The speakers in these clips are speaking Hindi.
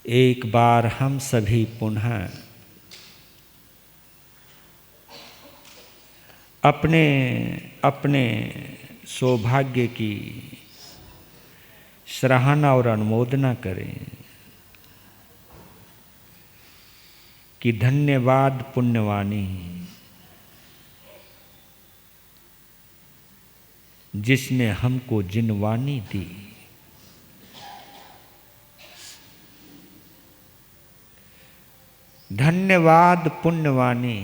एक बार हम सभी पुनः अपने अपने सौभाग्य की सराहना और अनुमोदना करें कि धन्यवाद पुण्यवानी, जिसने हमको जिनवानी दी। धन्यवाद पुण्यवानी,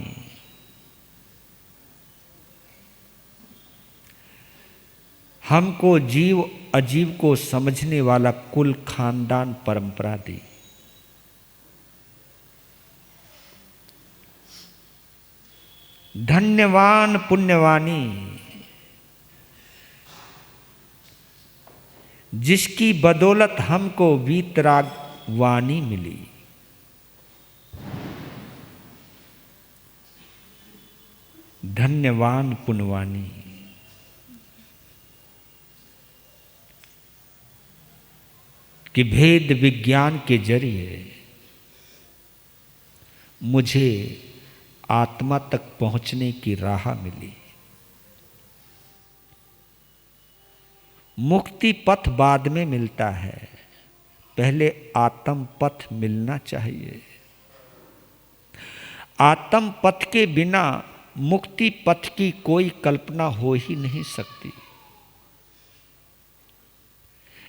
हमको जीव अजीव को समझने वाला कुल खानदान परंपरा दी। धन्यवान पुण्यवानी, जिसकी बदौलत हमको वीतराग वाणी मिली। धन्यवान पुण्यवानी, कि भेद विज्ञान के जरिए मुझे आत्मा तक पहुंचने की राह मिली। मुक्ति पथ बाद में मिलता है, पहले आत्म पथ मिलना चाहिए। आत्म पथ के बिना मुक्ति पथ की कोई कल्पना हो ही नहीं सकती।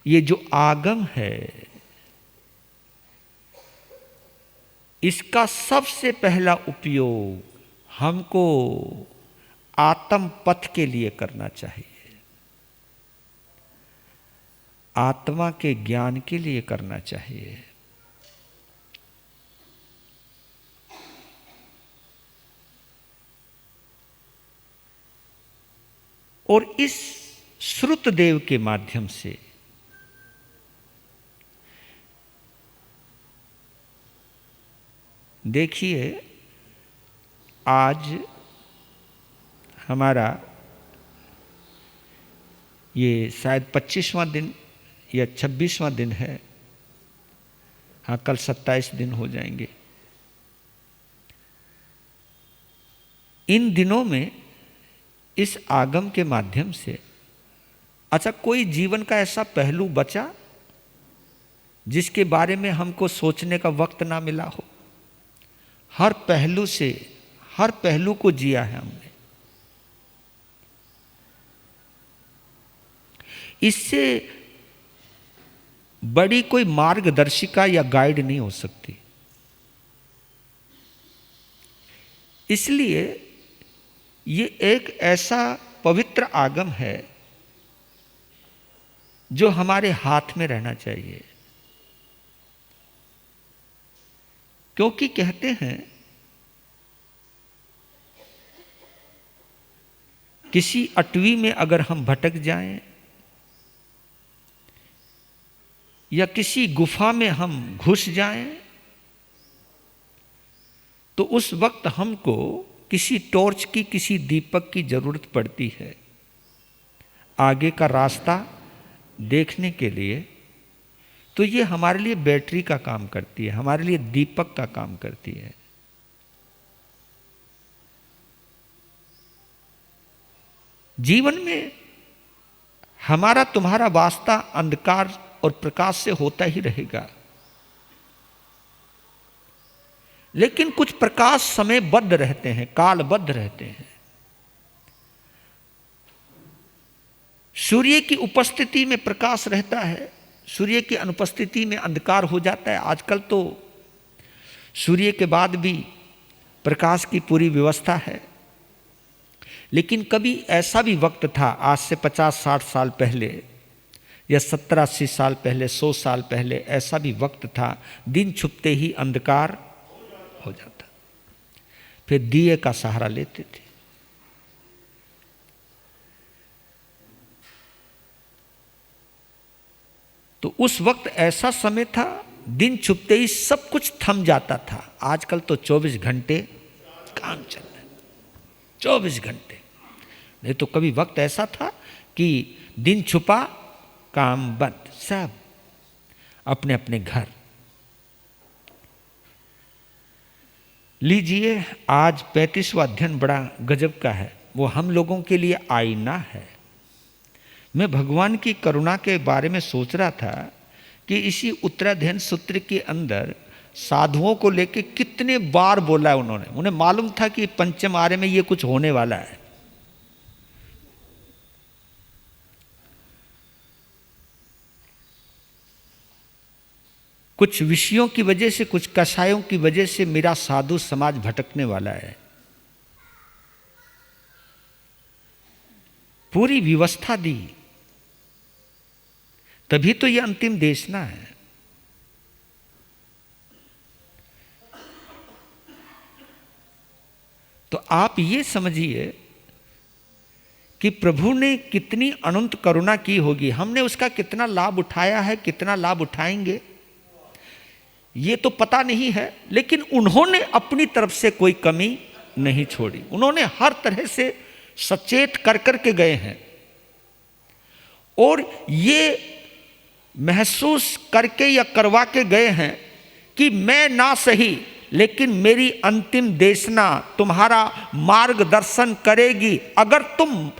ये जो आगम है, इसका सबसे पहला उपयोग हमको आत्म पथ के लिए करना चाहिए, आत्मा के ज्ञान के लिए करना चाहिए। और इस श्रुतदेव के माध्यम से देखिए, आज हमारा ये शायद 25वां दिन या 26वां दिन है। हाँ, कल 27 दिन हो जाएंगे। इन दिनों में इस आगम के माध्यम से अच्छा कोई जीवन का ऐसा पहलू बचा जिसके बारे में हमको सोचने का वक्त ना मिला हो? हर पहलू से, हर पहलू को जिया है हमने। इससे बड़ी कोई मार्गदर्शिका या गाइड नहीं हो सकती। इसलिए ये एक ऐसा पवित्र आगम है जो हमारे हाथ में रहना चाहिए। क्योंकि कहते हैं किसी अटवी में अगर हम भटक जाएं या किसी गुफा में हम घुस जाएं तो उस वक्त हमको किसी टॉर्च की, किसी दीपक की जरूरत पड़ती है आगे का रास्ता देखने के लिए। तो ये हमारे लिए बैटरी का काम करती है, हमारे लिए दीपक का काम करती है। जीवन में हमारा तुम्हारा वास्ता अंधकार और प्रकाश से होता ही रहेगा, लेकिन कुछ प्रकाश समयबद्ध रहते हैं, कालबद्ध रहते हैं। सूर्य की उपस्थिति में प्रकाश रहता है, सूर्य की अनुपस्थिति में अंधकार हो जाता है। आजकल तो सूर्य के बाद भी प्रकाश की पूरी व्यवस्था है, लेकिन कभी ऐसा भी वक्त था, आज से 50-60 साल पहले या 70-80 साल पहले, 100 साल पहले ऐसा भी वक्त था, दिन छुपते ही अंधकार हो जाता, फिर दिए का सहारा लेते थे। तो उस वक्त ऐसा समय था, दिन छुपते ही सब कुछ थम जाता था। आजकल तो 24 घंटे काम चल रहा है, 24 घंटे। नहीं तो कभी वक्त ऐसा था कि दिन छुपा, काम बंद, सब अपने अपने घर। लीजिए, आज 35वां अध्ययन बड़ा गजब का है। वो हम लोगों के लिए आईना है। मैं भगवान की करुणा के बारे में सोच रहा था कि इसी उत्तराध्ययन सूत्र के अंदर साधुओं को लेके कितने बार बोला है उन्होंने। उन्हें मालूम था कि पंचम आर्य में ये कुछ होने वाला है। कुछ विषयों की वजह से, कुछ कषायों की वजह से मेरा साधु समाज भटकने वाला है। पूरी व्यवस्था दी, तभी तो ये अंतिम देशना है। तो आप ये समझिए कि प्रभु ने कितनी अनंत करुणा की होगी। हमने उसका कितना लाभ उठाया है, कितना लाभ उठाएंगे ये तो पता नहीं है, लेकिन उन्होंने अपनी तरफ से कोई कमी नहीं छोड़ी। उन्होंने हर तरह से सचेत कर करके गए हैं और ये महसूस करके या करवा के गए हैं कि मैं ना सही लेकिन मेरी अंतिम देशना तुम्हारा मार्गदर्शन करेगी। अगर तुम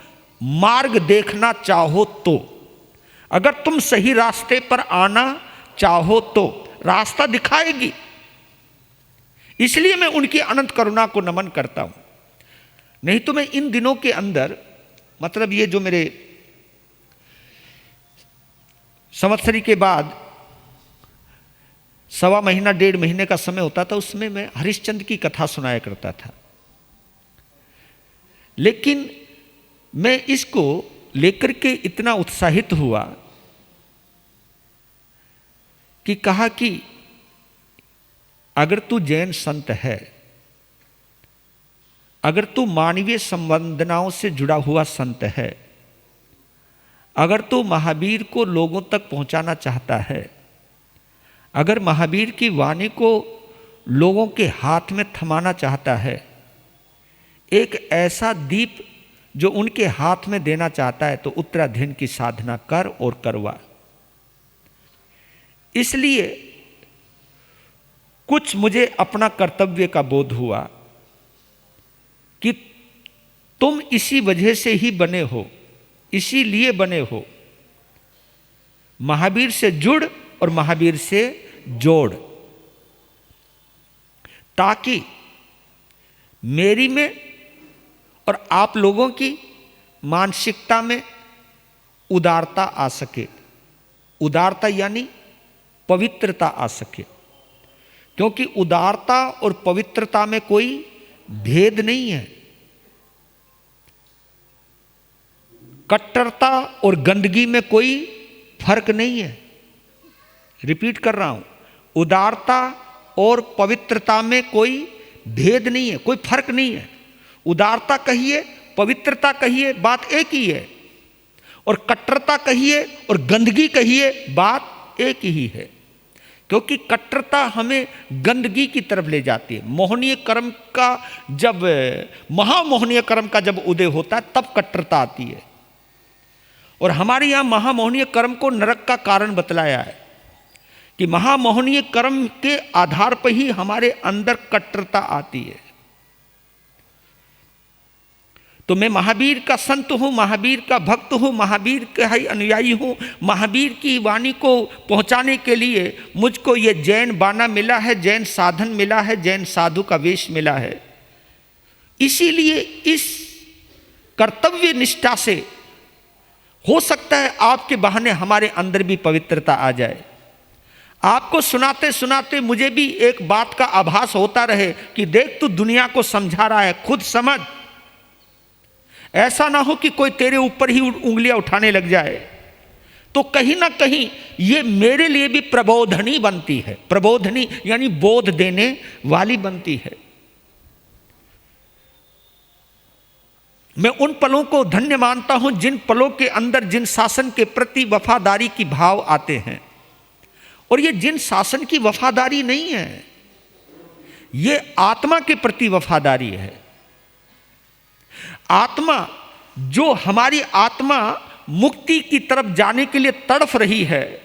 मार्ग देखना चाहो तो, अगर तुम सही रास्ते पर आना चाहो तो रास्ता दिखाएगी। इसलिए मैं उनकी अनंत करुणा को नमन करता हूं। नहीं तो मैं इन दिनों के अंदर, मतलब ये जो मेरे संवत्सरी के बाद 1.25 महीना 1.5 महीने का समय होता था, उसमें मैं हरिश्चंद्र की कथा सुनाया करता था। लेकिन मैं इसको लेकर के इतना उत्साहित हुआ कि कहा कि अगर तू जैन संत है, अगर तू मानवीय संवंदनाओं से जुड़ा हुआ संत है, अगर तू महावीर को लोगों तक पहुंचाना चाहता है, अगर महावीर की वाणी को लोगों के हाथ में थमाना चाहता है, एक ऐसा दीप जो उनके हाथ में देना चाहता है, तो उत्तराध्ययन की साधना कर और करवा। इसलिए कुछ मुझे अपना कर्तव्य का बोध हुआ कि तुम इसी वजह से ही बने हो, इसीलिए बने हो। महावीर से जुड़ और महावीर से जोड़, ताकि मेरी में और आप लोगों की मानसिकता में उदारता आ सके। उदारता यानी पवित्रता आ सके, क्योंकि उदारता और पवित्रता में कोई भेद नहीं है। कट्टरता और गंदगी में कोई फर्क नहीं है। रिपीट कर रहा हूं, उदारता और पवित्रता में कोई भेद नहीं है, कोई फर्क नहीं है। उदारता कहिए, पवित्रता कहिए, बात एक ही है। और कट्टरता कहिए और गंदगी कहिए, बात एक ही है। क्योंकि कट्टरता हमें गंदगी की तरफ ले जाती है। मोहनीय कर्म का जब, महामोहनीय कर्म का जब उदय होता है, तब कट्टरता आती है। और हमारे यहाँ महामोहनीय कर्म को नरक का कारण बतलाया है कि महामोहनीय कर्म के आधार पर ही हमारे अंदर कट्टरता आती है। तो मैं महावीर का संत हूं, महावीर का भक्त हूं, महावीर का ही अनुयायी हूं। महावीर की वाणी को पहुंचाने के लिए मुझको ये जैन बाना मिला है, जैन साधन मिला है, जैन साधु का वेश मिला है। इसीलिए इस कर्तव्य निष्ठा से हो सकता है आपके बहाने हमारे अंदर भी पवित्रता आ जाए। आपको सुनाते सुनाते मुझे भी एक बात का आभास होता रहे कि देख, तू दुनिया को समझा रहा है, खुद समझ। ऐसा ना हो कि कोई तेरे ऊपर ही उंगलियां उठाने लग जाए। तो कहीं ना कहीं ये मेरे लिए भी प्रबोधनी बनती है। प्रबोधनी यानी बोध देने वाली बनती है। मैं उन पलों को धन्य मानता हूं जिन पलों के अंदर जिन शासन के प्रति वफादारी की भाव आते हैं। और ये जिन शासन की वफादारी नहीं है, ये आत्मा के प्रति वफादारी है। आत्मा, जो हमारी आत्मा मुक्ति की तरफ जाने के लिए तड़फ रही है,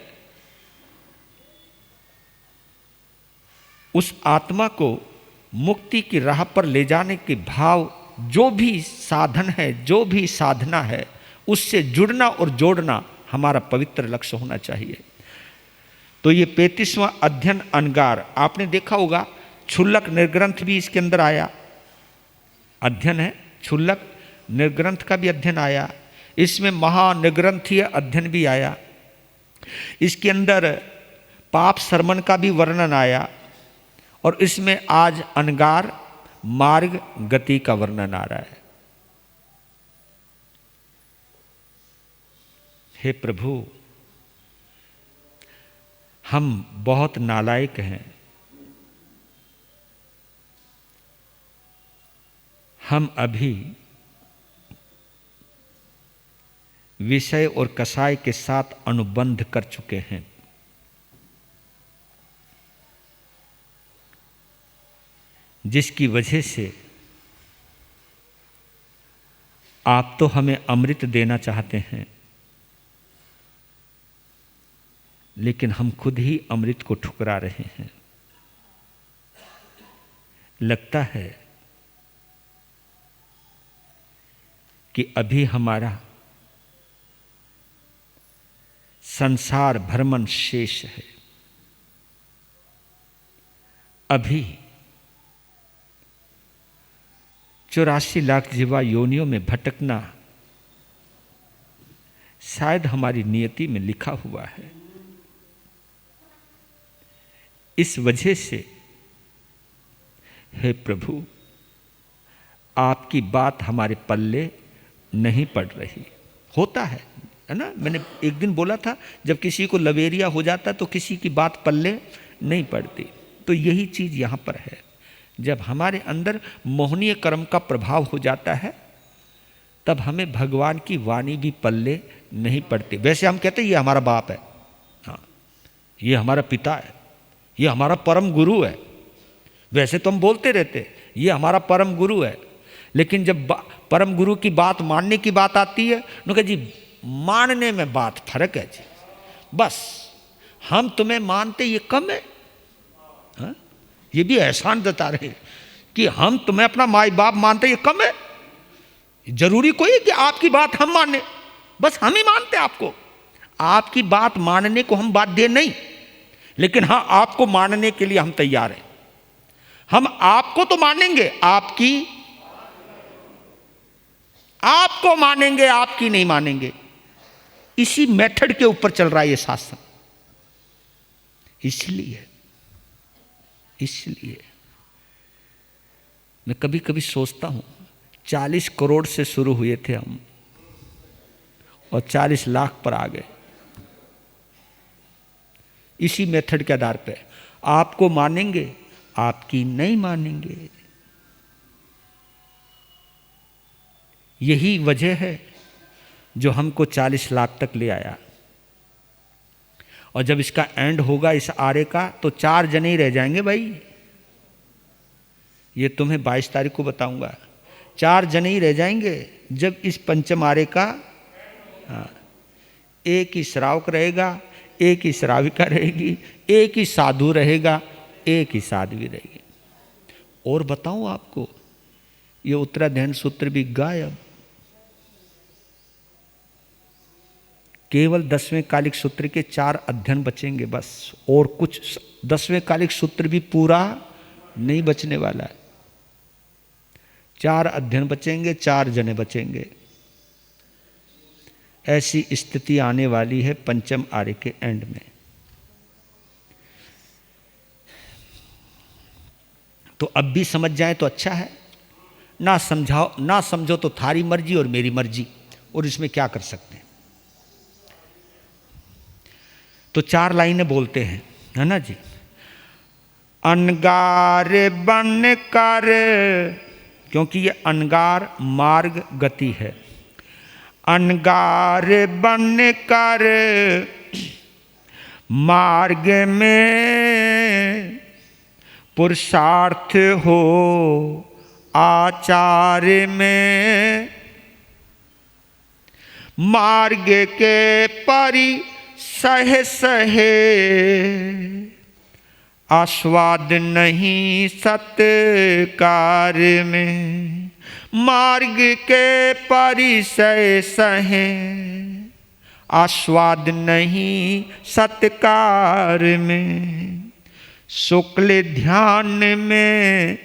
उस आत्मा को मुक्ति की राह पर ले जाने के भाव, जो भी साधन है, जो भी साधना है, उससे जुड़ना और जोड़ना हमारा पवित्र लक्ष्य होना चाहिए। तो ये 35वां अध्ययन अनगार, आपने देखा होगा क्षुल्लक निर्ग्रंथ भी इसके अंदर आया, अध्ययन है, क्षुल्लक निर्ग्रंथ का भी अध्ययन आया, इसमें महानिग्रंथीय अध्ययन भी आया, इसके अंदर पाप शर्मन का भी वर्णन आया, और इसमें आज अनगार मार्ग गति का वर्णन आ रहा है। हे प्रभु, हम बहुत नालायक हैं, हम अभी विषय और कसाय के साथ अनुबंध कर चुके हैं। जिसकी वजह से आप तो हमें अमृत देना चाहते हैं, लेकिन हम खुद ही अमृत को ठुकरा रहे हैं। लगता है कि अभी हमारा संसार भ्रमण शेष है, अभी 84 लाख जीवा योनियों में भटकना शायद हमारी नियति में लिखा हुआ है। इस वजह से हे प्रभु, आपकी बात हमारे पल्ले नहीं पड़ रही। होता है ना, मैंने एक दिन बोला था, जब किसी को लवेरिया हो जाता तो किसी की बात पल्ले नहीं पड़ती। तो यही चीज़ यहाँ पर है, जब हमारे अंदर मोहनीय कर्म का प्रभाव हो जाता है, तब हमें भगवान की वाणी भी पल्ले नहीं पड़ती। वैसे हम कहते हैं ये हमारा बाप है, हाँ ये हमारा पिता है, ये हमारा परम गुरु है, वैसे तो हम बोलते रहते ये हमारा परम गुरु है, लेकिन जब परम गुरु की बात मानने की बात आती है, उन्होंने कहा जी मानने में बात फर्क है जी, बस हम तुम्हें मानते ये कम है। हाँ? ये भी एहसान जता रहे कि हम तुम्हें अपना माई बाप मानते ये कम है। जरूरी कोई है कि आपकी बात हम माने, बस हम ही मानते आपको। आपकी बात मानने को हम बाध्य नहीं, लेकिन हाँ आपको मानने के लिए हम तैयार हैं। हम आपको तो मानेंगे, आपको मानेंगे, आपकी नहीं मानेंगे। इसी मेथड के ऊपर चल रहा है ये शासन। इसलिए मैं कभी कभी सोचता हूं, 40 करोड़ से शुरू हुए थे हम और 40 लाख पर आ गए। इसी मेथड के आधार पे आपको मानेंगे, आपकी नहीं मानेंगे। यही वजह है जो हमको 40 लाख तक ले आया। और जब इसका एंड होगा इस आरे का, तो 4 जने ही रह जाएंगे भाई। ये तुम्हें 22 तारीख को बताऊंगा। 4 जने ही रह जाएंगे जब इस पंचम आरे का, एक ही श्रावक रहेगा, एक ही श्राविका रहेगी, एक ही साधु रहेगा, एक ही साध्वी रहेगी। और बताऊं आपको, ये उत्तराध्ययन सूत्र भी गायब। केवल 10वें कालिक सूत्र के 4 अध्ययन बचेंगे बस, और कुछ 10वें कालिक सूत्र भी पूरा नहीं बचने वाला है। 4 अध्ययन बचेंगे, 4 जने बचेंगे। ऐसी स्थिति आने वाली है पंचम आर्य के एंड में। तो अब भी समझ जाए तो अच्छा है, ना समझो तो थारी मर्जी और मेरी मर्जी, और इसमें क्या कर सकते हैं। तो 4 लाइनें बोलते हैं, है ना जी। अनगार बन कर, क्योंकि ये अनगार मार्ग गति है। अनगार बन कर मार्ग में पुरुषार्थ हो आचार में, मार्ग के परि सहे आस्वाद नहीं सत्कार में, मार्ग के परिचय सहे, आस्वाद नहीं सत्कार में। शुक्ल ध्यान में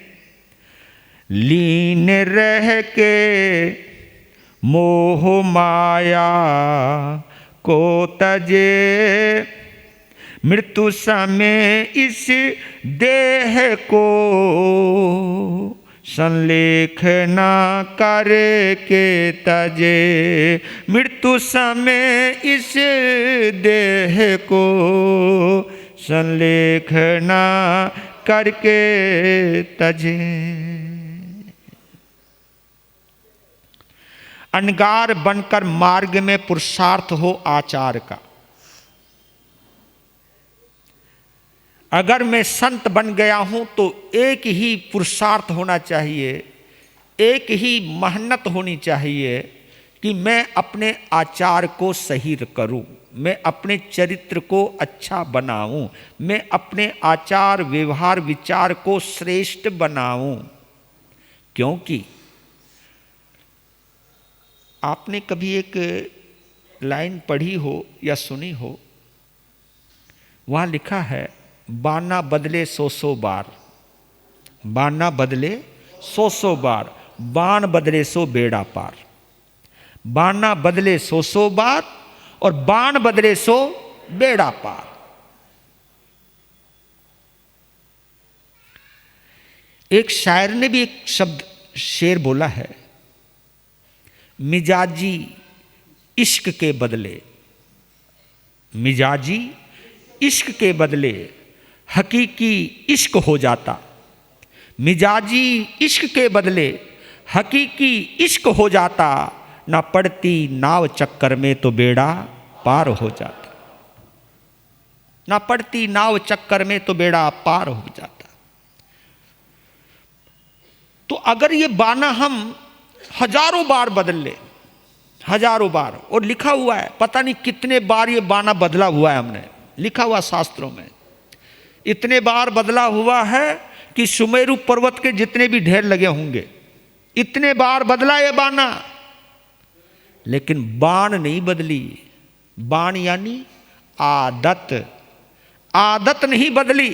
लीन रह के, मोह माया को तजे, मृत्यु समय इस देह को संलेख ना करके तजे, मृत्यु समय इस देह को संलेख ना करके तजे। अनगार बनकर मार्ग में पुरुषार्थ हो आचार का। अगर मैं संत बन गया हूं तो एक ही पुरुषार्थ होना चाहिए, एक ही मेहनत होनी चाहिए कि मैं अपने आचार को सही करूं, मैं अपने चरित्र को अच्छा बनाऊं, मैं अपने आचार व्यवहार विचार को श्रेष्ठ बनाऊं। क्योंकि आपने कभी एक लाइन पढ़ी हो या सुनी हो, वहां लिखा है बाना बदले सौ बार, बाना बदले सौ बार, बाण बदले सो बेड़ा पार। बाना बदले सौ बार और बाण बदले सो बेड़ा पार। एक शायर ने भी एक शब्द शेर बोला है, मिजाजी इश्क के बदले, मिजाजी इश्क के बदले हकीकी इश्क हो जाता, मिजाजी इश्क के बदले हकीकी इश्क हो जाता, ना पड़ती नाव चक्कर में तो बेड़ा पार हो जाता, ना पड़ती नाव चक्कर में तो बेड़ा पार हो जाता। तो अगर ये बाना हम हजारों बार बदल ले, हजारों बार, और लिखा हुआ है पता नहीं कितने बार ये बाना बदला हुआ है, हमने लिखा हुआ शास्त्रों में इतने बार बदला हुआ है कि सुमेरु पर्वत के जितने भी ढेर लगे होंगे, इतने बार बदला ये बाना, लेकिन बाण नहीं बदली। बाण यानी आदत, आदत नहीं बदली।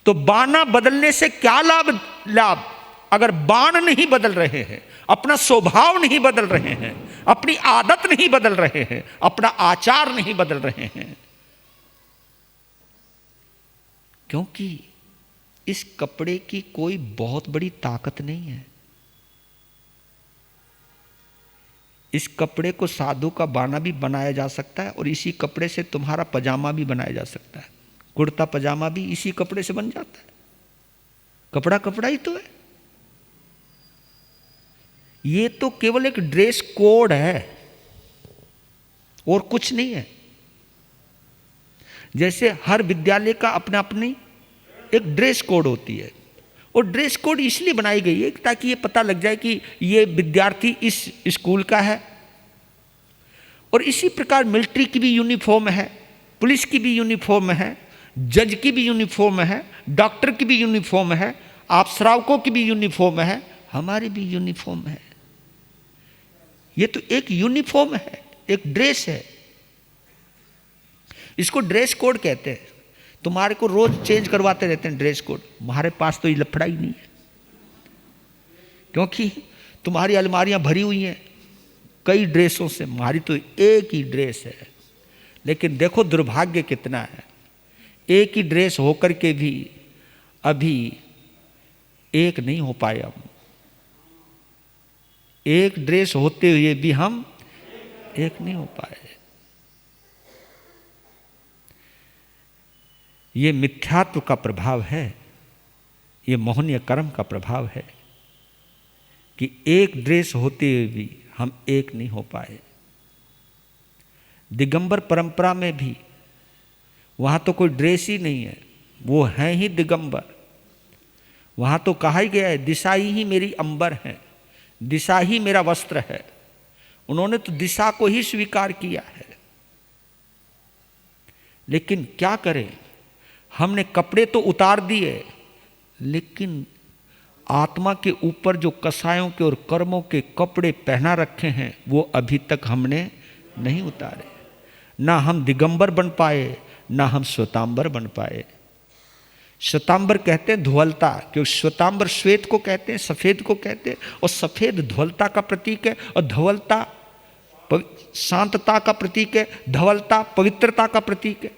तो बाना बदलने से क्या लाभ? अगर बाण नहीं बदल रहे हैं, अपना स्वभाव नहीं बदल रहे हैं, अपनी आदत नहीं बदल रहे हैं, अपना आचार नहीं बदल रहे हैं, क्योंकि इस कपड़े की कोई बहुत बड़ी ताकत नहीं है। इस कपड़े को साधु का बाना भी बनाया जा सकता है और इसी कपड़े से तुम्हारा पजामा भी बनाया जा सकता है, कुर्ता पजामा भी इसी कपड़े से बन जाता है। कपड़ा कपड़ा ही तो है। ये तो केवल एक ड्रेस कोड है और कुछ नहीं है। जैसे हर विद्यालय का अपना अपनी एक ड्रेस कोड होती है, और ड्रेस कोड इसलिए बनाई गई है ताकि ये पता लग जाए कि ये विद्यार्थी इस स्कूल का है। और इसी प्रकार मिलिट्री की भी यूनिफॉर्म है, पुलिस की भी यूनिफॉर्म है, जज की भी यूनिफॉर्म है, डॉक्टर की भी यूनिफॉर्म है, आप श्रावकों की भी यूनिफॉर्म है, हमारी भी यूनिफॉर्म है। ये तो एक यूनिफॉर्म है, एक ड्रेस है, इसको ड्रेस कोड कहते हैं। तुम्हारे को रोज चेंज करवाते रहते हैं ड्रेस कोड, हमारे पास तो ये लफड़ा ही नहीं है, क्योंकि तुम्हारी अलमारियां भरी हुई हैं कई ड्रेसों से, हमारी तो एक ही ड्रेस है। लेकिन देखो दुर्भाग्य कितना है, एक ही ड्रेस होकर के भी अभी एक नहीं हो पाए हम, एक ड्रेस होते हुए भी हम एक नहीं हो पाए। ये मिथ्यात्व का प्रभाव है, ये मोहनीय कर्म का प्रभाव है कि एक ड्रेस होते हुए भी हम एक नहीं हो पाए। दिगंबर परंपरा में भी वहाँ तो कोई ड्रेस ही नहीं है, वो हैं ही दिगंबर। वहाँ तो कहा ही गया है दिशा ही मेरी अंबर है, दिशा ही मेरा वस्त्र है। उन्होंने तो दिशा को ही स्वीकार किया है। लेकिन क्या करें, हमने कपड़े तो उतार दिए, लेकिन आत्मा के ऊपर जो कसायों के और कर्मों के कपड़े पहना रखे हैं वो अभी तक हमने नहीं उतारे। ना हम दिगंबर बन पाए, ना हम श्वेतांबर बन पाए। श्वेतांबर कहते हैं धवलता, क्योंकि श्वेतांबर श्वेत को कहते हैं, सफेद को कहते हैं, और सफेद धवलता का प्रतीक है, और धवलता शांतता का प्रतीक है, धवलता पवित्रता का प्रतीक है।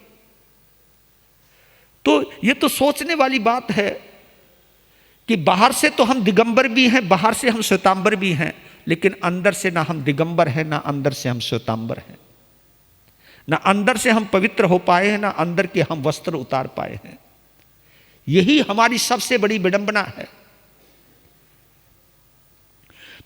तो ये तो सोचने वाली बात है कि बाहर से तो हम दिगंबर भी हैं, बाहर से हम श्वेतांबर भी हैं, लेकिन अंदर से ना हम दिगंबर हैं, ना अंदर से हम श्वेतांबर हैं, ना अंदर से हम पवित्र हो पाए हैं, ना अंदर के हम वस्त्र उतार पाए हैं। यही हमारी सबसे बड़ी विडंबना है।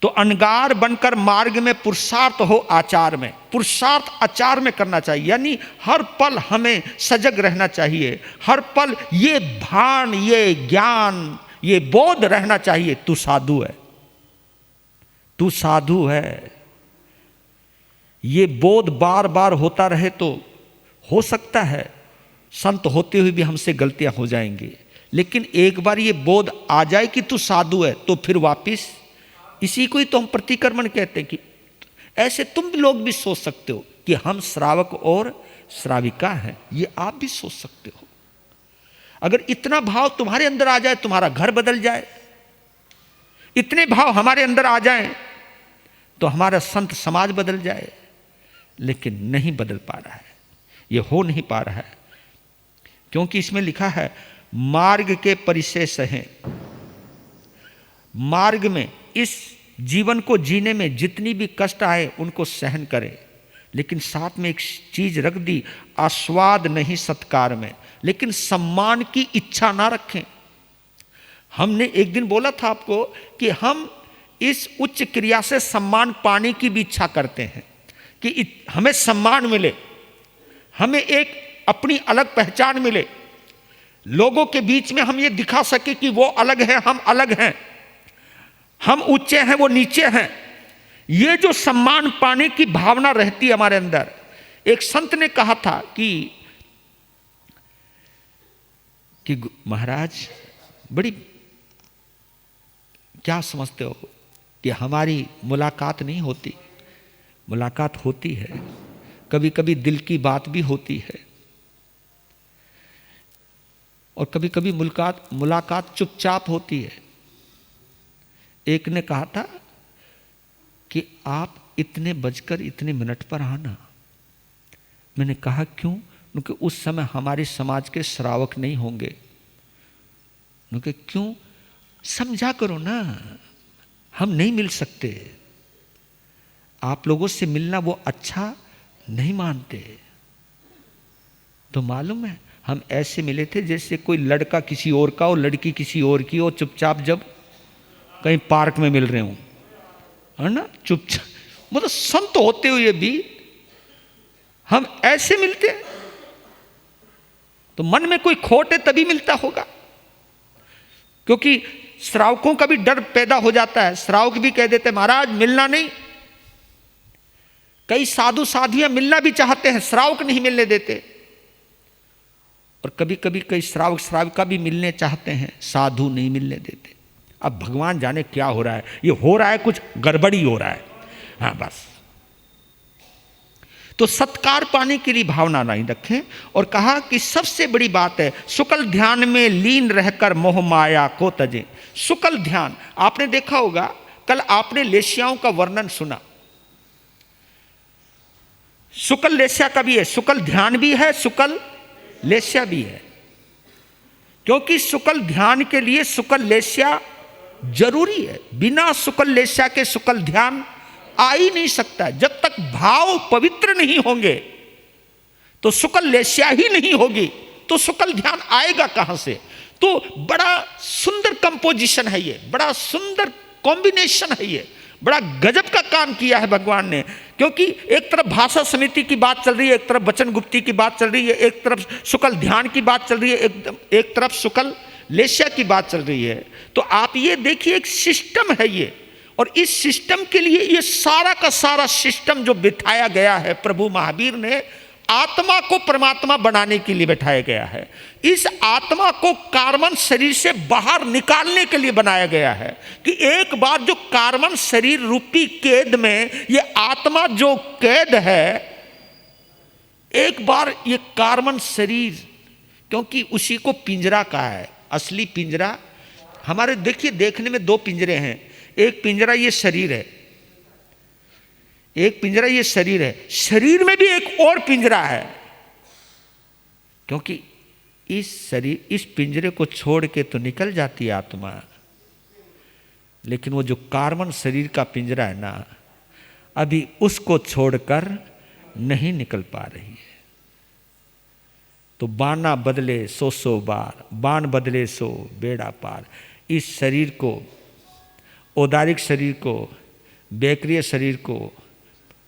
तो अनगार बनकर मार्ग में, पुरुषार्थ हो आचार में। पुरुषार्थ आचार में करना चाहिए, यानी हर पल हमें सजग रहना चाहिए, हर पल ये भान, ये ज्ञान, ये बोध रहना चाहिए, तू साधु है, तू साधु है। ये बोध बार बार होता रहे तो हो सकता है संत होते हुए भी हमसे गलतियां हो जाएंगी, लेकिन एक बार ये बोध आ जाए कि तू साधु है, तो फिर वापिस इसी को ही तो हम प्रतिक्रमण कहते हैं। कि ऐसे तुम लोग भी सोच सकते हो कि हम श्रावक और श्राविका हैं, ये आप भी सोच सकते हो। अगर इतना भाव तुम्हारे अंदर आ जाए, तुम्हारा घर बदल जाए, इतने भाव हमारे अंदर आ जाएं तो हमारा संत समाज बदल जाए, लेकिन नहीं बदल पा रहा है, ये हो नहीं पा रहा है, क्योंकि इसमें लिखा है मार्ग के परिशेष हैं। मार्ग में, इस जीवन को जीने में जितनी भी कष्ट आए उनको सहन करें, लेकिन साथ में एक चीज रख दी, आस्वाद नहीं सत्कार में, लेकिन सम्मान की इच्छा ना रखें। हमने एक दिन बोला था आपको कि हम इस उच्च क्रिया से सम्मान पाने की भी इच्छा करते हैं, कि हमें सम्मान मिले, हमें एक अपनी अलग पहचान मिले, लोगों के बीच में हम ये दिखा सके कि वो अलग है, हम अलग हैं, हम ऊंचे हैं, वो नीचे हैं। ये जो सम्मान पाने की भावना रहती है हमारे अंदर। एक संत ने कहा था कि महाराज बड़ी क्या समझते हो कि हमारी मुलाकात नहीं होती? मुलाकात होती है, कभी कभी दिल की बात भी होती है, और कभी कभी मुलाकात चुपचाप होती है। एक ने कहा था कि आप इतने बजकर इतने मिनट पर आना। मैंने कहा क्यों? क्योंकि उस समय हमारे समाज के श्रावक नहीं होंगे। क्योंकि क्यों? समझा करो ना, हम नहीं मिल सकते, आप लोगों से मिलना वो अच्छा नहीं मानते। तो मालूम है हम ऐसे मिले थे जैसे कोई लड़का किसी और का और लड़की किसी और की, और चुपचाप जब कहीं पार्क में मिल रहे हो, है ना, चुपचाप, मतलब संत होते हुए भी हम ऐसे मिलते हैं। तो मन में कोई खोट है तभी मिलता होगा, क्योंकि श्रावकों का भी डर पैदा हो जाता है। श्रावक भी कह देते महाराज मिलना नहीं। कई साधु साधियां मिलना भी चाहते हैं, श्रावक नहीं मिलने देते। और कभी कभी कई श्रावक श्राविका भी मिलने चाहते हैं, साधु नहीं मिलने देते। अब भगवान जाने क्या हो रहा है, ये हो रहा है कुछ गड़बड़ी हो रहा है। हाँ बस, तो सत्कार पाने के लिए भावना नहीं रखें। और कहा कि सबसे बड़ी बात है शुक्ल ध्यान में लीन रहकर मोह माया को तजें। शुक्ल ध्यान आपने देखा होगा, कल आपने लेस्याओं का वर्णन सुना। शुक्ल लेस्या का भी है, शुक्ल ध्यान भी है, शुक्ल लेस्या भी है। क्योंकि शुक्ल ध्यान के लिए शुक्ल लेस्या जरूरी है। बिना शुक्ल लेस्या के शुक्ल ध्यान आ ही नहीं सकता। जब तक भाव पवित्र नहीं होंगे तो शुक्ल लेस्या ही नहीं होगी, तो शुक्ल ध्यान आएगा कहां से? तो बड़ा सुंदर कंपोजिशन है ये, बड़ा सुंदर कॉम्बिनेशन है ये, बड़ा गजब का काम किया है भगवान ने। क्योंकि एक तरफ भाषा समिति की बात चल रही है, एक तरफ वचन गुप्ती की बात चल रही है, एक तरफ शुक्ल ध्यान की बात चल रही है, एक तरफ शुक्ल लेस्या की बात चल रही है। तो आप ये देखिए एक सिस्टम है ये, और इस सिस्टम के लिए ये सारा का सारा सिस्टम जो बिठाया गया है प्रभु महावीर ने आत्मा को परमात्मा बनाने के लिए बैठाया गया है। इस आत्मा को कार्बन शरीर से बाहर निकालने के लिए बनाया गया है कि एक बार जो कार्बन शरीर रूपी कैद में ये आत्मा जो कैद है, एक बार ये कार्बन शरीर, क्योंकि उसी को पिंजरा कहा है, असली पिंजरा हमारे, देखिए देखने में दो पिंजरे हैं, एक पिंजरा ये शरीर है, एक पिंजरा ये शरीर है, शरीर में भी एक और पिंजरा है, क्योंकि इस शरीर, इस पिंजरे को छोड़ के तो निकल जाती है आत्मा, लेकिन वो जो कार्बन शरीर का पिंजरा है ना, अभी उसको छोड़कर नहीं निकल पा रही है। तो बाना बदले सौ बार, बाण बदले सो बेड़ा पार। इस शरीर को, औदारिक शरीर को, बेक्रिय शरीर को,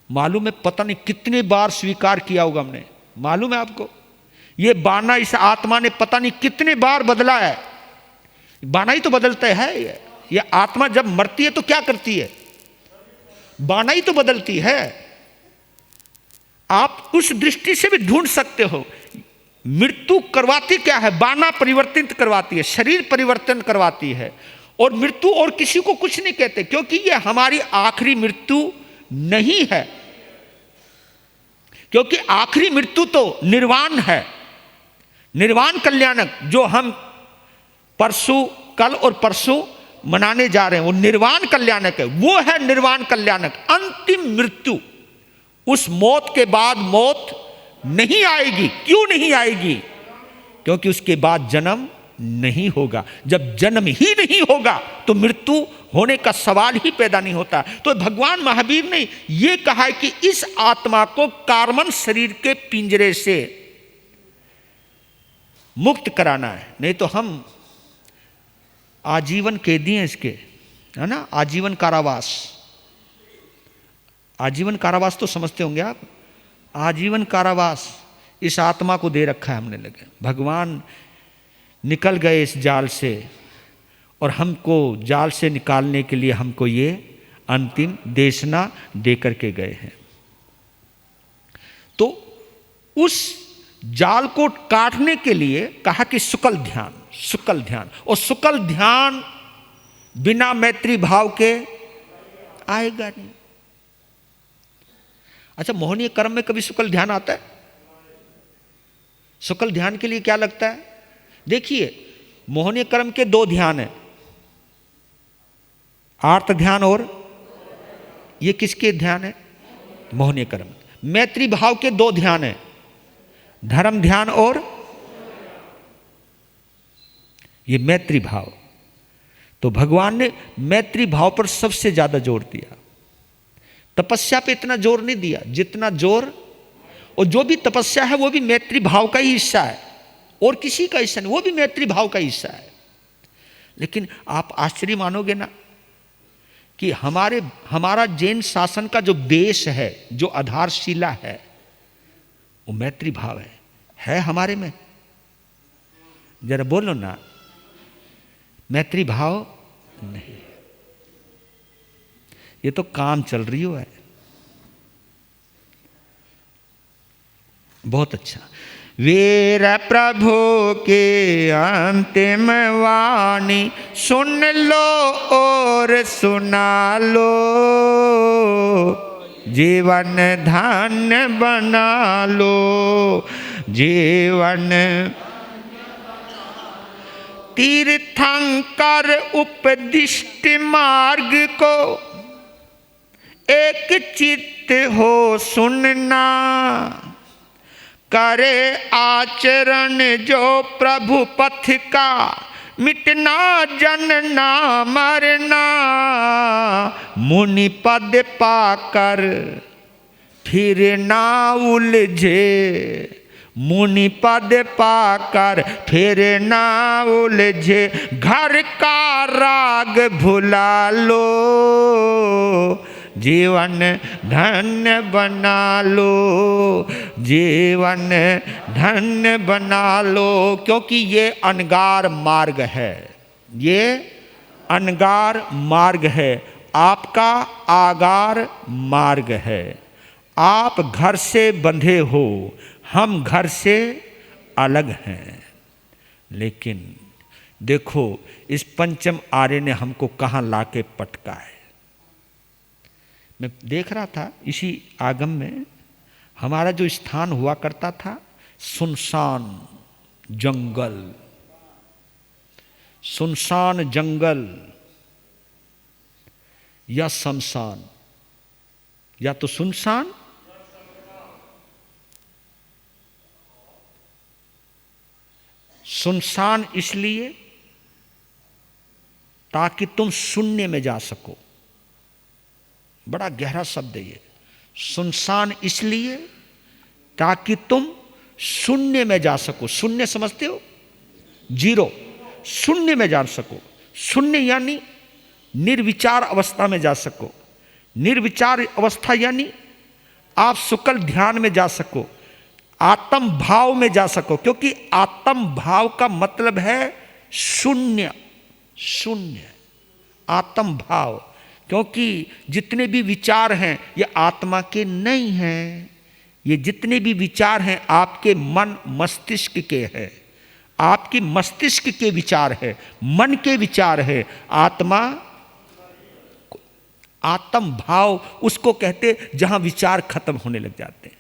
मालूम है पता नहीं कितने बार स्वीकार किया होगा हमने, मालूम है आपको? ये बाना इस आत्मा ने पता नहीं कितने बार बदला है। बाना ही तो बदलता है ये आत्मा जब मरती है तो क्या करती है? बाना ही तो बदलती है। आप उस दृष्टि से भी ढूंढ सकते हो। मृत्यु करवाती क्या है? बाना परिवर्तित करवाती है, शरीर परिवर्तन करवाती है। और मृत्यु और किसी को कुछ नहीं कहते, क्योंकि ये हमारी आखिरी मृत्यु नहीं है, क्योंकि आखिरी मृत्यु तो निर्वाण है, निर्वाण कल्याणक, जो हम परसों, कल और परसों मनाने जा रहे हैं, वो निर्वाण कल्याणक है। वो है निर्वाण कल्याणक, अंतिम मृत्यु। उस मौत के बाद मौत नहीं आएगी। क्यों नहीं आएगी? क्योंकि उसके बाद जन्म नहीं होगा। जब जन्म ही नहीं होगा तो मृत्यु होने का सवाल ही पैदा नहीं होता। तो भगवान महावीर ने यह कहा है कि इस आत्मा को कार्बन शरीर के पिंजरे से मुक्त कराना है, नहीं तो हम आजीवन कैदी हैं इसके, है ना? आजीवन कारावास। आजीवन कारावास तो समझते होंगे आप। आजीवन कारावास इस आत्मा को दे रखा है हमने लगे। भगवान निकल गए इस जाल से, और हमको जाल से निकालने के लिए हमको ये अंतिम देशना दे करके गए हैं। तो उस जाल को काटने के लिए कहा कि शुक्ल ध्यान, शुक्ल ध्यान। और शुक्ल ध्यान बिना मैत्री भाव के आएगा नहीं। अच्छा, मोहनीय कर्म में कभी शुक्ल ध्यान आता है? शुक्ल ध्यान के लिए क्या लगता है? देखिए, मोहनीय कर्म के दो ध्यान है, आर्त ध्यान और ये किसके ध्यान है? मोहनीय कर्म। मैत्री भाव के दो ध्यान है, धर्म ध्यान और ये मैत्री भाव। तो भगवान ने मैत्री भाव पर सबसे ज्यादा जोर दिया। तपस्या पे इतना जोर नहीं दिया जितना जोर, और जो भी तपस्या है वो भी मैत्री भाव का ही हिस्सा है, और किसी का हिस्सा नहीं, वो भी मैत्री भाव का हिस्सा है। लेकिन आप आश्चर्य मानोगे ना कि हमारा जैन शासन का जो बेस है, जो आधारशिला है, वो मैत्री भाव है हमारे में। जरा बोलो ना, मैत्री भाव नहीं। ये तो काम चल रही हो है। बहुत अच्छा। वीर प्रभु के अंतिम वाणी सुन लो और सुना लो, जीवन धन्य बना लो, जीवन तीर्थंकर उपदिष्ट मार्ग को एक चित्त हो सुनना, करे आचरण जो प्रभु पथ का, मिटना जनना मरना, मुनि पद पाकर फिर ना उलझे, मुनि पद पाकर फिर ना उलझे, घर का राग भुला लो, जीवन धन्य बना लो, जीवन धन्य बना लो। क्योंकि ये अनगार मार्ग है, ये अनगार मार्ग है, आपका आगार मार्ग है। आप घर से बंधे हो, हम घर से अलग हैं। लेकिन देखो इस पंचम आर्य ने हमको कहाँ लाके पटका है। मैं देख रहा था इसी आगम में, हमारा जो स्थान हुआ करता था सुनसान जंगल, सुनसान जंगल या शमशान, या तो सुनसान सुनसान इसलिए ताकि तुम शून्य में जा सको। बड़ा गहरा शब्द है ये। सुनसान इसलिए ताकि तुम शून्य में जा सको। शून्य समझते हो? जीरो। शून्य में जा सको। शून्य यानी निर्विचार अवस्था में जा सको। निर्विचार अवस्था यानी आप सुकल ध्यान में जा सको, आत्म भाव में जा सको। क्योंकि आत्म भाव का मतलब है शून्य। शून्य आत्म भाव। क्योंकि जितने भी विचार हैं ये आत्मा के नहीं हैं। ये जितने भी विचार हैं आपके मन मस्तिष्क के हैं, आपकी मस्तिष्क के विचार है, मन के विचार है। आत्मा आत्म भाव उसको कहते जहां विचार खत्म होने लग जाते हैं।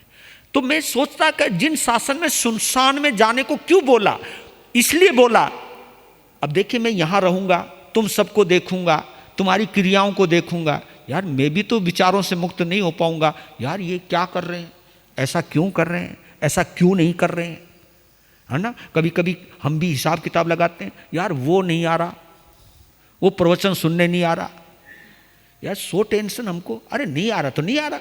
तो मैं सोचता कि जिन शासन में सुनसान में जाने को क्यों बोला, इसलिए बोला अब देखिए मैं यहां रहूंगा, तुम सबको देखूंगा, तुम्हारी क्रियाओं को देखूंगा, यार मैं भी तो विचारों से मुक्त नहीं हो पाऊंगा। यार ये क्या कर रहे हैं, ऐसा क्यों कर रहे हैं, ऐसा क्यों नहीं कर रहे हैं, है ना। कभी कभी हम भी हिसाब किताब लगाते हैं, यार वो नहीं आ रहा, वो प्रवचन सुनने नहीं आ रहा, यार सो टेंशन हमको। अरे नहीं आ रहा तो नहीं आ रहा,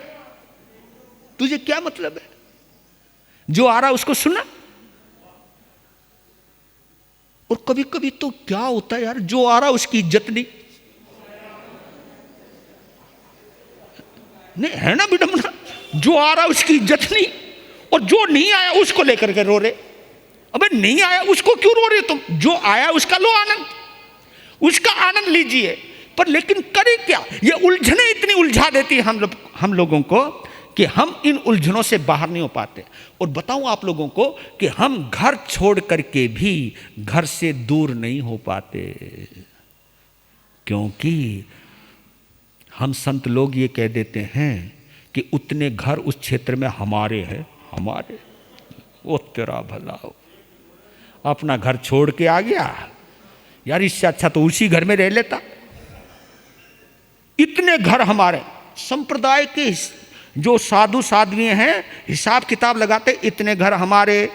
तुझे क्या मतलब है, जो आ रहा उसको सुना। और कभी कभी तो क्या होता है यार, जो आ रहा उसकी इज्जत नहीं है ना विडंबना। जो आ रहा उसकी इज्जत नहीं, और जो नहीं आया उसको लेकर के रो रहे। अबे नहीं आया उसको क्यों रो रहे तुम, जो आया उसका लो आनंद, उसका आनंद लीजिए। पर लेकिन करे क्या, ये उलझने इतनी उलझा देती है हम लोगों को कि हम इन उलझनों से बाहर नहीं हो पाते। और बताऊं आप लोगों को कि हम घर छोड़ करके भी घर से दूर नहीं हो पाते। क्योंकि हम संत लोग ये कह देते हैं कि उतने घर उस क्षेत्र में हमारे हैं, हमारे। वो तेरा भला हो, अपना घर छोड़ के आ गया यार, इससे अच्छा तो उसी घर में रह लेता। इतने घर हमारे। संप्रदाय के जो साधु साध्वी हैं हिसाब किताब लगाते, इतने घर हमारे,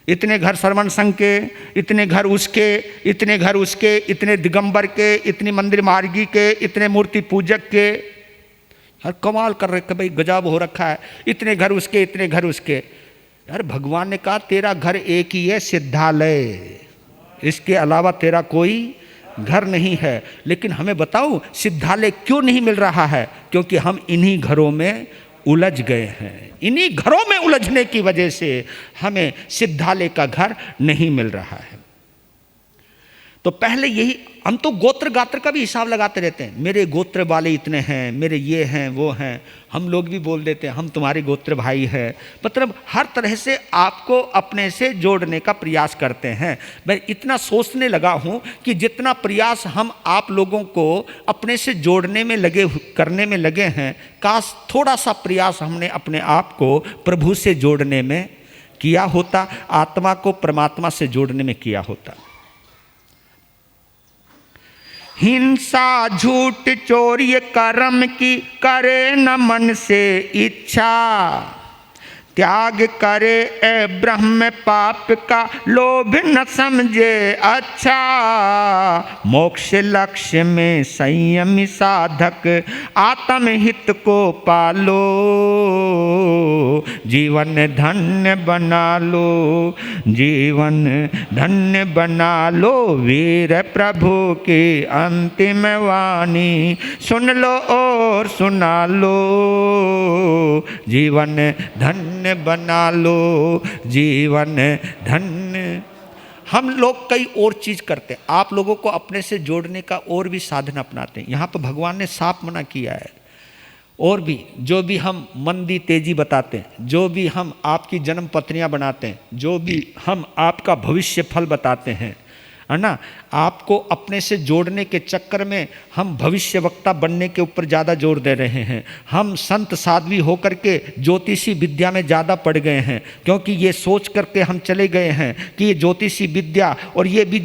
इतने घर श्रवण संघ के, इतने घर उसके, इतने घर उसके, इतने दिगंबर के, इतने मंदिर मार्गी के, इतने मूर्ति पूजक के। हर कमाल कर रहे कि भाई गजब हो रखा है, इतने घर उसके, इतने घर उसके। यार भगवान ने कहा तेरा घर एक ही है, सिद्धालय, इसके अलावा तेरा कोई घर नहीं है। लेकिन हमें बताओ सिद्धालय क्यों नहीं मिल रहा है, क्योंकि हम इन्हीं घरों में उलझ गए हैं। इन्हीं घरों में उलझने की वजह से हमें सिद्धालय का घर नहीं मिल रहा है। तो पहले यही, हम तो गोत्र गात्र का भी हिसाब लगाते रहते हैं, मेरे गोत्र वाले इतने हैं, मेरे ये हैं वो हैं। हम लोग भी बोल देते हैं हम तुम्हारे गोत्र भाई हैं। मतलब हर तरह से आपको अपने से जोड़ने का प्रयास करते हैं। मैं इतना सोचने लगा हूं कि जितना प्रयास हम आप लोगों को अपने से जोड़ने में करने में लगे हैं, काश थोड़ा सा प्रयास हमने अपने आप को प्रभु से जोड़ने में किया होता, आत्मा को परमात्मा से जोड़ने में किया होता। हिंसा झूठ चोरी कर्म की करे न मन से इच्छा, त्याग करे ए ब्रह्म पाप का लोभ न समझे अच्छा। मोक्ष लक्ष्य में संयमी साधक आत्महित को पालो, जीवन धन्य बना लो, जीवन धन्य बना लो। वीर प्रभु की अंतिम वाणी सुन लो और सुना लो, जीवन धन्य बना लो, जीवन धन्य। हम लोग कई और चीज करते हैं, आप लोगों को अपने से जोड़ने का और भी साधन अपनाते हैं। यहाँ पर भगवान ने साफ मना किया है, और भी जो भी हम मंदी तेजी बताते हैं, जो भी हम आपकी जन्म पत्रियां बनाते हैं, जो भी हम आपका भविष्य फल बताते हैं, है ना, आपको अपने से जोड़ने के चक्कर में हम भविष्य वक्ता बनने के ऊपर ज़्यादा जोर दे रहे हैं। हम संत साध्वी होकर के ज्योतिषी विद्या में ज़्यादा पड़ गए हैं, क्योंकि ये सोच करके हम चले गए हैं कि ये ज्योतिषी विद्या और ये भी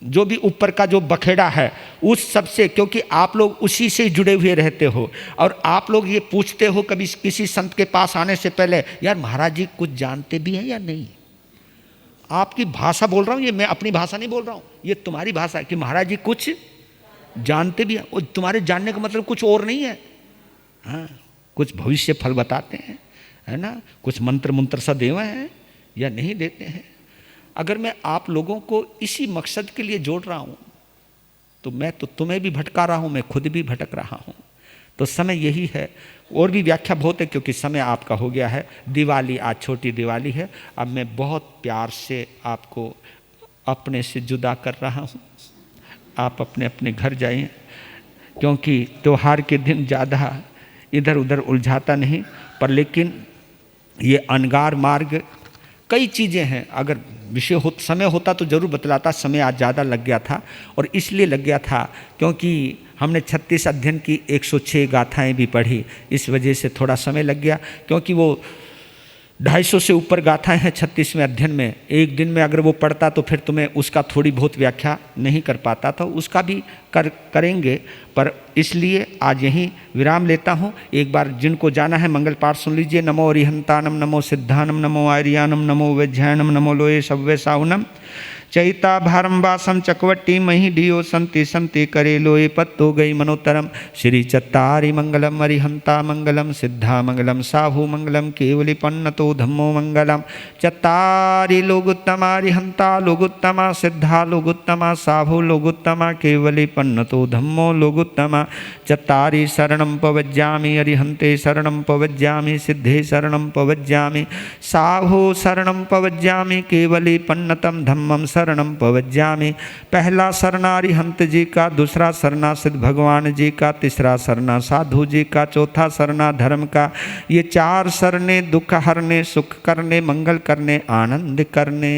जो भी ऊपर का जो बखेड़ा है उस सब से, क्योंकि आप लोग उसी से जुड़े हुए रहते हो। और आप लोग ये पूछते हो कभी किसी संत के पास आने से पहले, यार महाराज जी कुछ जानते भी हैं या नहीं। आपकी भाषा बोल रहा हूँ, ये मैं अपनी भाषा नहीं बोल रहा हूँ, ये तुम्हारी भाषा है कि महाराज जी कुछ जानते भी हैं। और तुम्हारे जानने का मतलब कुछ और नहीं है। हाँ, कुछ भविष्य फल बताते हैं, है ना, कुछ मंत्र मंत्र सा देवे हैं या नहीं देते हैं। अगर मैं आप लोगों को इसी मकसद के लिए जोड़ रहा हूँ तो मैं तो तुम्हें भी भटका रहा हूँ, मैं खुद भी भटक रहा हूँ। तो समय यही है। और भी व्याख्या बहुत है, क्योंकि समय आपका हो गया है। दिवाली, आज छोटी दिवाली है। अब मैं बहुत प्यार से आपको अपने से जुदा कर रहा हूँ। आप अपने अपने घर जाइए, क्योंकि त्योहार के दिन ज़्यादा इधर उधर उलझाता नहीं। पर लेकिन ये अनगार मार्ग, कई चीज़ें हैं। अगर समय होता तो ज़रूर बतलाता। समय आज ज़्यादा लग गया था, और इसलिए लग गया था क्योंकि हमने 36 अध्ययन की 106 गाथाएं भी पढ़ी, इस वजह से थोड़ा समय लग गया। क्योंकि वो 250 से ऊपर गाथाएं हैं 36वें अध्ययन में। एक दिन में अगर वो पढ़ता तो फिर तुम्हें उसका थोड़ी बहुत व्याख्या नहीं कर पाता था। उसका भी करेंगे, पर इसलिए आज यहीं विराम लेता हूँ। एक बार जिनको जाना है मंगल पाठ सुन लीजिए। नमो अरिहंतानम, नमो सिद्धानम, नमो आर्यानम, नमो वैज्ञानम, नमो लोये सव्य साउनम, चैता भारम वासम चकवट्टी मही डियो संति संति करे लोए पत्तो गई मनोतरम। श्री चत्तारि मंगलम अरिहंता मंगलम, सिद्धा मंगलम, साहू मंगलम, केवली पन्नतो धम्मो मंगलम। चत्तारि लोगुत्तमा अरिहंता लोगुत्तमा, सिद्धा लोगुत्तमा, साहू लोगुत्तमा, केवली पन्नतो धम्मो लोगुत्तमा। चत्तारि शरणं पवज्जामि अरिहंते शरणं पवज्जामि, सिद्धे शरणं पवज्जामि, साहू शरणं पवज्जामि, केवली पन्नतम धम्मम शरणं पवज्जामि। पहला शरणा अरिहंत जी का, दूसरा शरणा सिद्ध भगवान जी का, तीसरा शरणा साधु जी का, चौथा शरणा धर्म का। ये 4 शरणे दुख हरने, सुख करने, मंगल करने, आनंद करने।